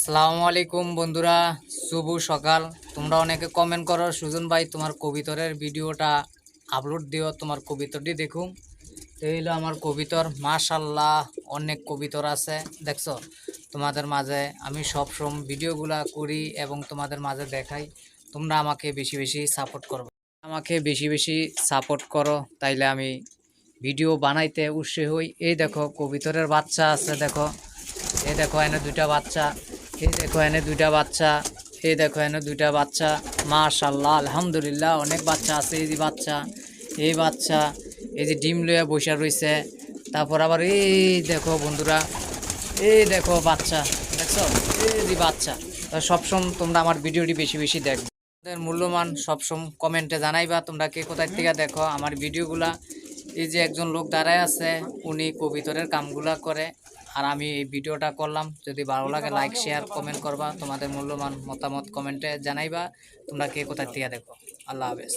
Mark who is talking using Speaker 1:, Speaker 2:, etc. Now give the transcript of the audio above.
Speaker 1: আসসালামু আলাইকুম বন্ধুরা, শুভ সকাল। তোমরা অনেকে কমেন্ট করো, সুজন ভাই তোমার কবিতরের ভিডিওটা আপলোড দিও, তোমার কবিতরটি দেখুন। এই হলো আমার কবিতর, মাশাল্লাহ অনেক কবিতর আছে দেখছো। তোমাদের মাঝে আমি সবসময় ভিডিওগুলা করি এবং তোমাদের মাঝে দেখাই। তোমরা আমাকে বেশি বেশি সাপোর্ট করো, আমাকে বেশি বেশি সাপোর্ট করো, তাইলে আমি ভিডিও বানাইতে উৎসাহী হই। এই দেখো কবিতরের বাচ্চা আছে, দেখো এই দেখো এনে দুইটা বাচ্চা, এই দেখো এনে দুইটা বাচ্চা, এই দেখো এনে দুইটা বাচ্চা। মাশাআল্লাহ আলহামদুলিল্লাহ অনেক বাচ্চা আছে। এই যে বাচ্চা, এই বাচ্চা, এই যে ডিম লইয়া বসে রয়েছে। তারপর আবার এই দেখো বন্ধুরা, এই দেখো বাচ্চা, দেখছো এই যে বাচ্চা। সবসময় তোমরা আমার ভিডিওটি বেশি বেশি দেখো, তোমাদের মূল্যমান সবসময় কমেন্টে জানাইবা তোমরা কে কোথায় থেকে দেখো আমার ভিডিওগুলা। এই যে একজন লোক দাঁড়ায় আছে, উনি কবিতরের কামগুলা করে, আর আমি এই ভিডিওটা করলাম। যদি ভালো লাগে লাইক শেয়ার কমেন্ট করবা, তোমাদের মূল্যবান মতামত কমেন্টে জানাইবা তোমরা কে কোথায় থেকে দেখো। আল্লাহ হাফেজ।